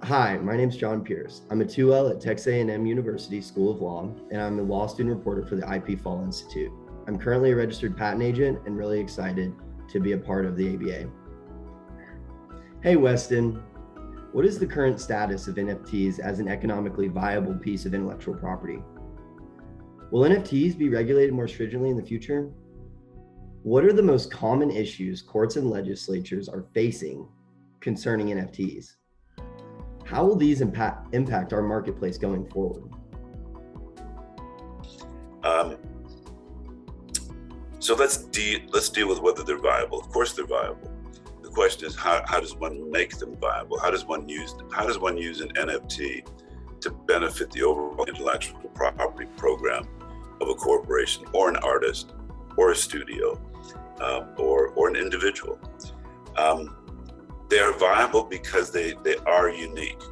Hi, my name is John Pierce. I'm a 2L at Texas A&M University School of Law, and I'm the law student reporter for the IP Fall Institute. I'm currently a registered patent agent and really excited to be a part of the ABA. Hey, Weston, what is the current status of NFTs as an economically viable piece of intellectual property? Will NFTs be regulated more stringently in the future? What are the most common issues courts and legislatures are facing concerning NFTs? How will these impact our marketplace going forward? So let's deal with whether they're viable. Of course, they're viable. The question is how does one make them viable? How does one use an NFT to benefit the overall intellectual property program of a corporation or an artist or a studio or an individual? They are viable because they are unique.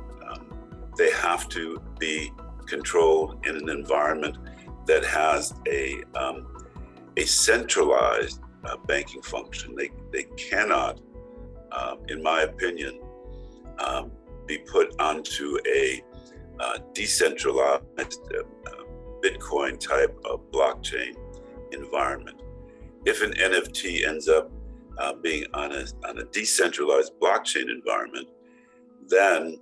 They have to be controlled in an environment that has a centralized banking function. They cannot, in my opinion, be put onto a decentralized Bitcoin type of blockchain environment. If an NFT ends up being on a decentralized blockchain environment, then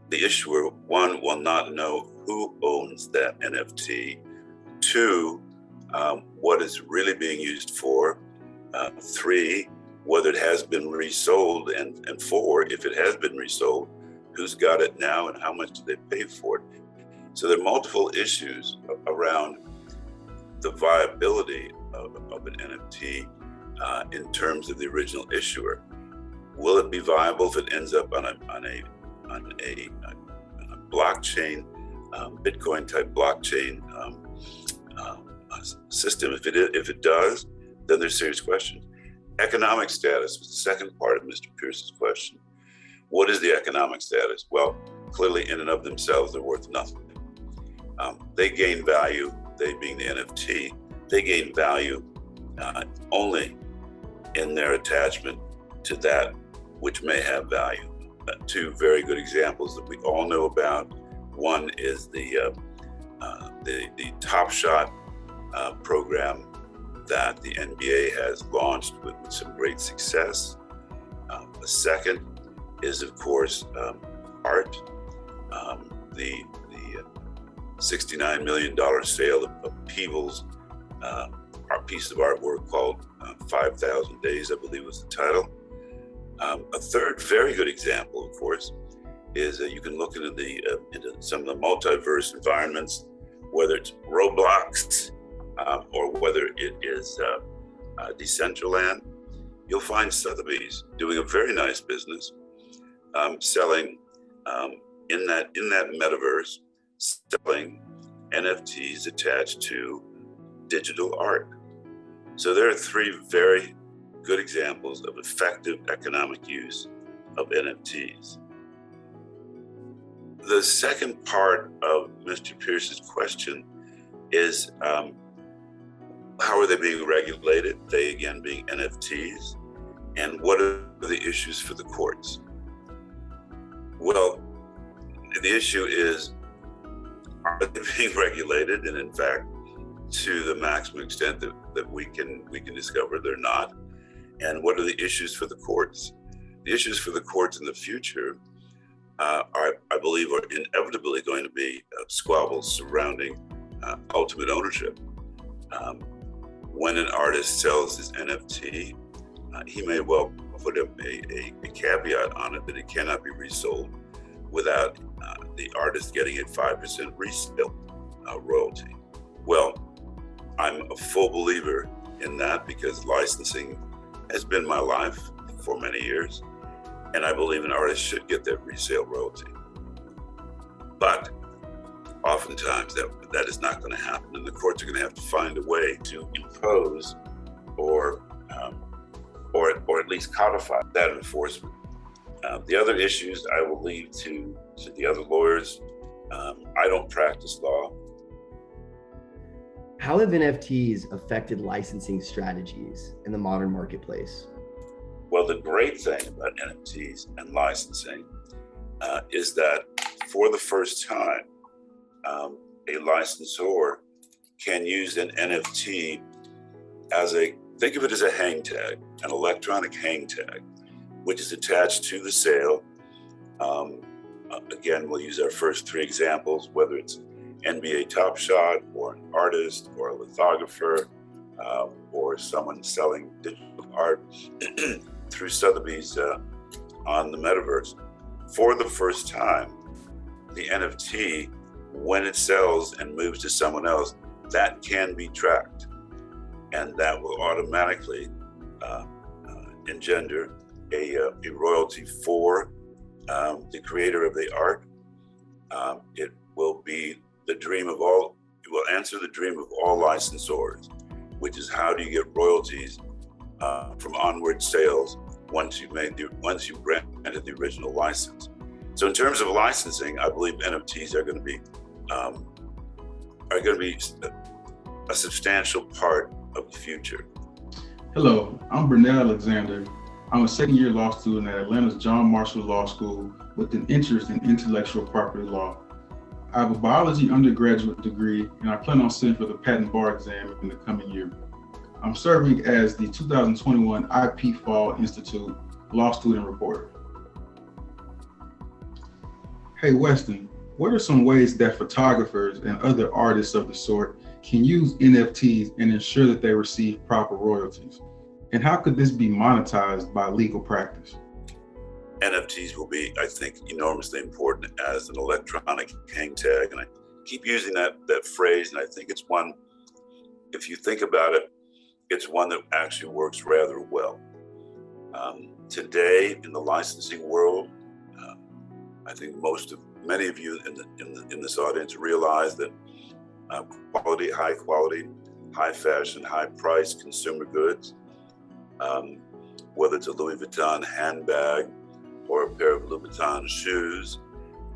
the issuer will not know who owns that NFT. Two, what it's really being used for. Three, whether it has been resold, and four, if it has been resold, who's got it now and how much do they pay for it? So there are multiple issues around the viability of an NFT in terms of the original issuer. Will it be viable if it ends up on a blockchain, Bitcoin type blockchain system? If it does, then there's serious questions. Economic status was the second part of Mr. Pierce's question. What is the economic status? Well, clearly in and of themselves, they're worth nothing. They gain value, they being the NFT, they gain value only in their attachment to that which may have value. Two very good examples that we all know about. One is the Top Shot program that the NBA has launched with some great success. The second is, of course, art. The $69 million sale of Peebles, our piece of artwork called 5,000 Days, I believe was the title. A third very good example, of course, is you can look into some of the multiverse environments, whether it's Roblox or whether it is Decentraland. You'll find Sotheby's doing a very nice business, selling in that metaverse, selling NFTs attached to digital art. So there are three very good examples of effective economic use of NFTs. The second part of Mr. Pierce's question is how are they being regulated? They, again, being NFTs, and what are the issues for the courts? Well, the issue is, are they being regulated? And in fact, to the maximum extent that we can discover, they're not. And what are the issues for the courts? The issues for the courts in the future I believe, are inevitably going to be squabbles surrounding ultimate ownership. When an artist sells his NFT, he may well put a caveat on it that it cannot be resold without the artist getting a 5% resale royalty. Well, I'm a full believer in that because licensing has been my life for many years, and I believe an artist should get that resale royalty. But oftentimes that is not going to happen, and the courts are going to have to find a way to impose or at least codify that enforcement. The other issues I will leave to the other lawyers. I don't practice law. How have NFTs affected licensing strategies in the modern marketplace? Well, the great thing about NFTs and licensing is that for the first time, a licensor can use an NFT think of it as a hang tag, an electronic hang tag, which is attached to the sale. Again, we'll use our first three examples, whether it's NBA Top Shot or an artist or a lithographer or someone selling digital art through Sotheby's on the metaverse. For the first time, the NFT, when it sells and moves to someone else, that can be tracked. And that will automatically engender a royalty for the creator of the art. It will be it will answer the dream of all licensors, which is how do you get royalties from onward sales once you've granted the original license. So in terms of licensing, I believe NFTs are going to be a substantial part of the future. Hello, I'm Bernell Alexander. I'm a second-year law student at Atlanta's John Marshall Law School with an interest in intellectual property law. I have a biology undergraduate degree, and I plan on sitting for the patent bar exam in the coming year. I'm serving as the 2021 IP Fall Institute Law Student Reporter. Hey Weston, what are some ways that photographers and other artists of the sort can use NFTs and ensure that they receive proper royalties? And how could this be monetized by legal practice? NFTs will be, I think, enormously important as an electronic hang tag. And I keep using that phrase, and I think it's one, if you think about it, it's one that actually works rather well. Today, in the licensing world, I think many of you in this audience realize that high quality, high fashion, high price consumer goods, whether it's a Louis Vuitton handbag or a pair of Louboutin shoes,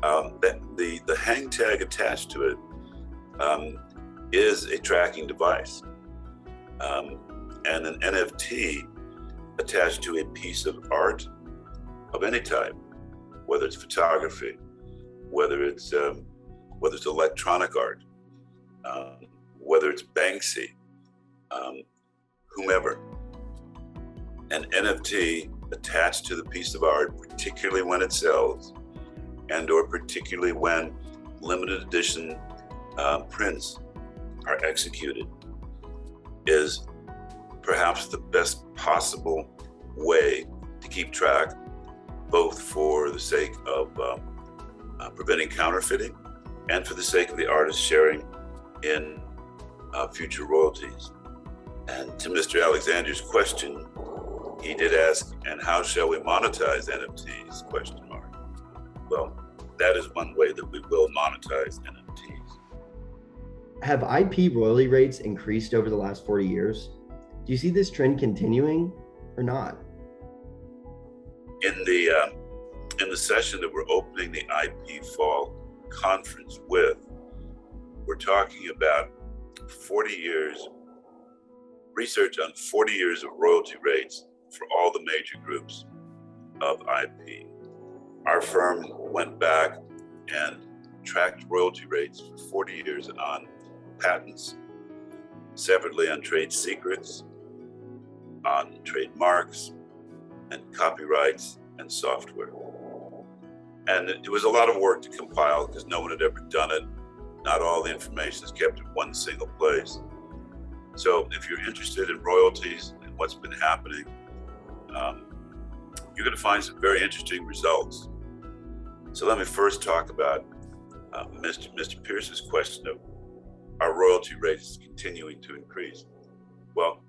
the hang tag attached to it is a tracking device. And an NFT attached to a piece of art of any type, whether it's photography, whether it's electronic art, whether it's Banksy, whomever. An NFT attached to the piece of art, particularly when it sells, and or particularly when limited edition prints are executed, is perhaps the best possible way to keep track, both for the sake of preventing counterfeiting and for the sake of the artist sharing in future royalties. And to Mr. Alexander's question, he did ask, and how shall we monetize NFTs, ? Well, that is one way that we will monetize NFTs. Have IP royalty rates increased over the last 40 years? Do you see this trend continuing or not? In the session that we're opening the IP Fall Conference with, we're talking about 40 years, research on 40 years of royalty rates for all the major groups of IP. Our firm went back and tracked royalty rates for 40 years on patents, separately on trade secrets, on trademarks, and copyrights and software. And it was a lot of work to compile because no one had ever done it. Not all the information is kept in one single place. So if you're interested in royalties and what's been happening, you're going to find some very interesting results. So let me first talk about Mr. Pierce's question of our royalty rates continuing to increase. Well,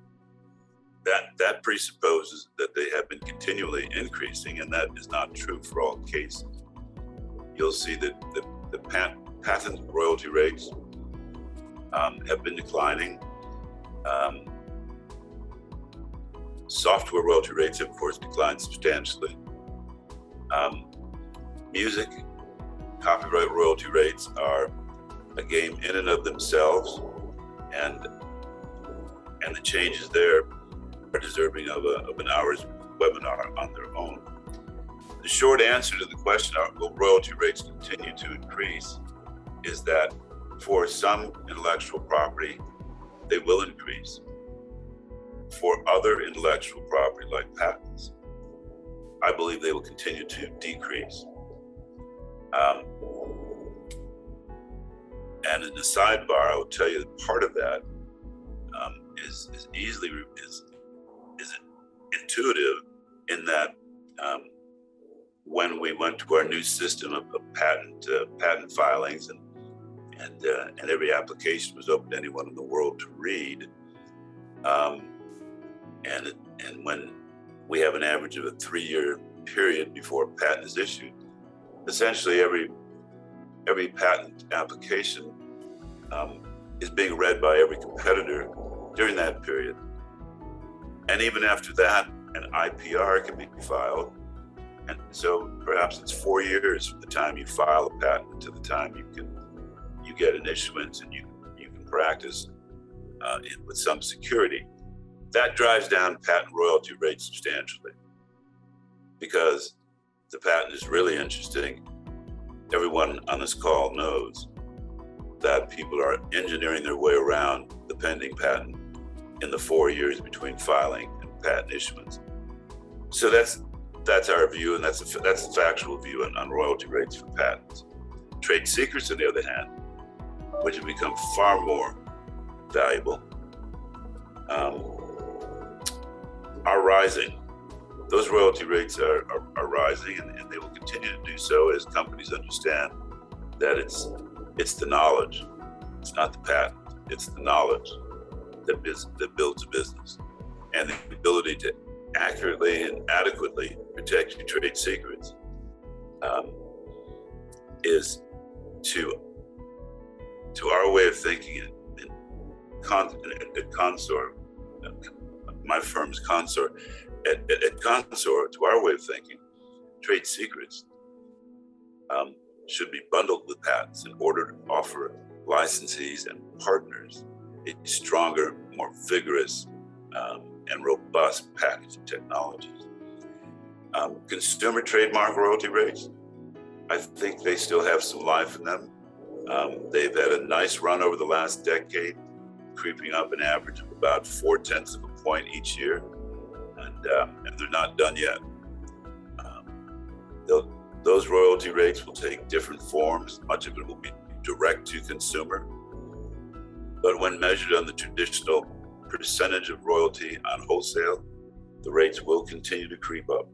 that presupposes that they have been continually increasing, and that is not true for all cases. You'll see that the patent royalty rates have been declining. Software royalty rates, of course, declined substantially. Music copyright royalty rates are a game in and of themselves, and the changes there are deserving of an hour's webinar on their own. the short answer to the question, will royalty rates continue to increase, is that for some intellectual property, they will increase. For other intellectual property, like patents, I believe they will continue to decrease. And in the sidebar, I will tell you that part of that is intuitive, in that when we went to our new system of patent filings, and every application was open to anyone in the world to read, and when we have an average of a 3-year period before a patent is issued, essentially every patent application is being read by every competitor during that period. And even after that, an IPR can be filed. And so perhaps it's 4 years from the time you file a patent to the time you get an issuance, and you can practice with some security. That drives down patent royalty rates substantially, because the patent is really interesting. Everyone on this call knows that people are engineering their way around the pending patent in the 4 years between filing and patent issuance. So that's our view, and that's the factual view on royalty rates for patents. Trade secrets, on the other hand, which have become far more valuable, are rising. Those royalty rates are rising, and they will continue to do so as companies understand that it's the knowledge, it's not the patent, it's the knowledge that builds a business, and the ability to accurately and adequately protect your trade secrets is to our way of thinking at Consort. My firm's Consort. At Consort, to our way of thinking, trade secrets should be bundled with patents in order to offer licensees and partners a stronger, more vigorous, and robust package of technologies. Consumer trademark royalty rates, I think they still have some life in them. They've had a nice run over the last decade, creeping up an average of about 0.4 of a point each year, and they're not done yet. Those royalty rates will take different forms. Much of it will be direct to consumer, but when measured on the traditional percentage of royalty on wholesale, the rates will continue to creep up.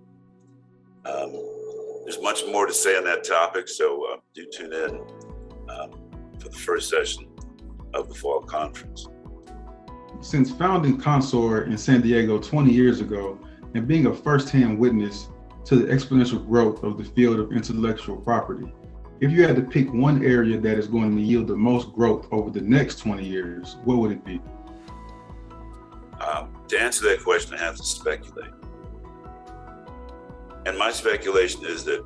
There's much more to say on that topic, so do tune in for the first session of the fall conference. Since founding Consort in San Diego 20 years ago and being a first-hand witness to the exponential growth of the field of intellectual property, if you had to pick one area that is going to yield the most growth over the next 20 years, what would it be? To answer that question, I have to speculate. And my speculation is that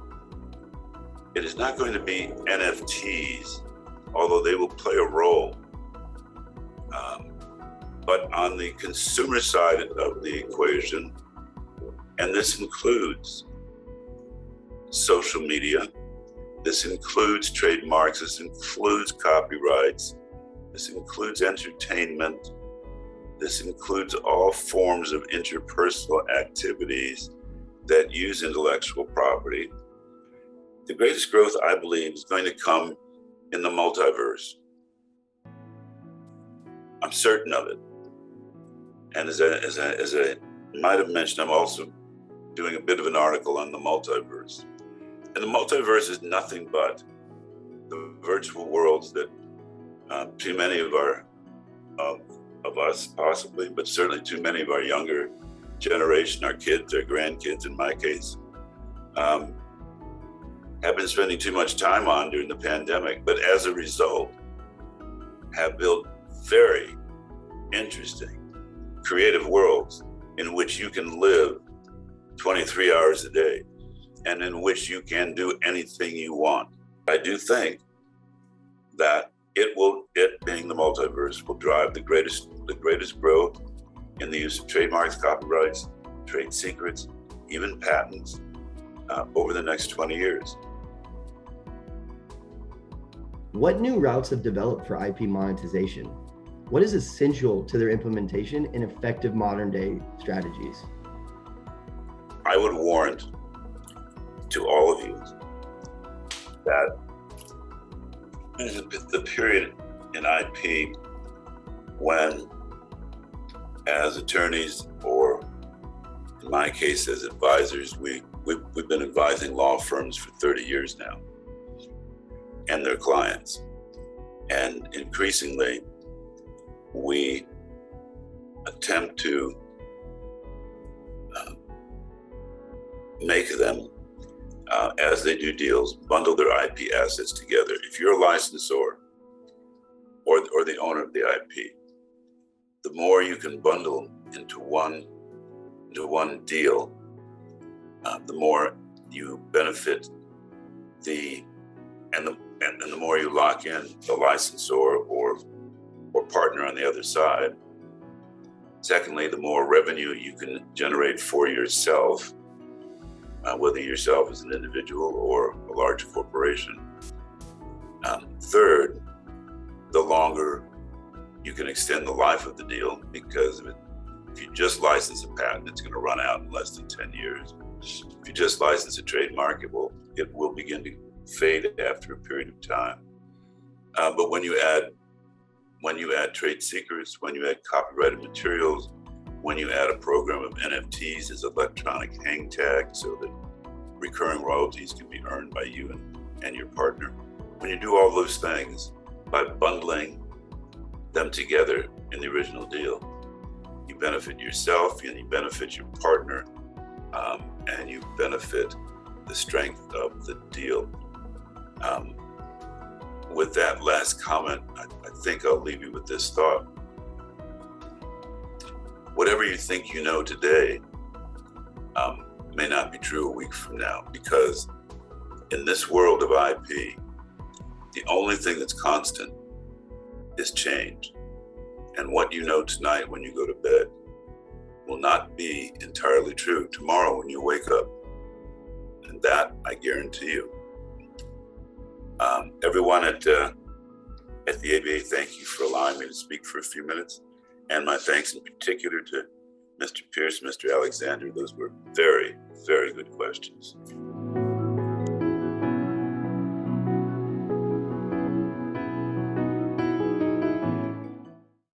it is not going to be NFTs, although they will play a role. But on the consumer side of the equation, and this includes social media, this includes trademarks, this includes copyrights, this includes entertainment, this includes all forms of interpersonal activities that use intellectual property. The greatest growth, I believe, is going to come in the multiverse. I'm certain of it. And as I might have mentioned, I'm also doing a bit of an article on the multiverse. And the multiverse is nothing but the virtual worlds that too many of us possibly, but certainly too many of our younger generation, our kids, our grandkids in my case, have been spending too much time on during the pandemic, but as a result, have built very interesting, creative worlds in which you can live 23 hours a day and in which you can do anything you want. I do think that it being the multiverse will drive the greatest growth in the use of trademarks, copyrights, trade secrets, even patents, over the next 20 years. What new routes have developed for IP monetization? What is essential to their implementation in effective modern day strategies? I would warrant to all of you that the period in IP when, as attorneys, or in my case as advisors, we've been advising law firms for 30 years now and their clients. And increasingly, we attempt to make them, as they do deals, bundle their IP assets together. If you're a licensor or the owner of the IP, the more you can bundle into one deal, the more you benefit and the more you lock in the licensor or partner on the other side. Secondly, the more revenue you can generate for yourself, whether yourself as an individual or a large corporation. Third, the longer you can extend the life of the deal, because if you just license a patent, it's going to run out in less than 10 years. If you just license a trademark, it will begin to fade after a period of time. But when you add trade secrets, when you add copyrighted materials, when you add a program of NFTs as electronic hang tag so that recurring royalties can be earned by you and your partner, when you do all those things by bundling them together in the original deal, you benefit yourself and you benefit your partner, and you benefit the strength of the deal. With that last comment, I think I'll leave you with this thought. Whatever you think you know today may not be true a week from now, because in this world of IP, the only thing that's constant is change. And what you know tonight when you go to bed will not be entirely true tomorrow when you wake up. And that I guarantee you. Everyone at the ABA, thank you for allowing me to speak for a few minutes. And my thanks in particular to Mr. Pierce, Mr. Alexander. Those were very, very good questions.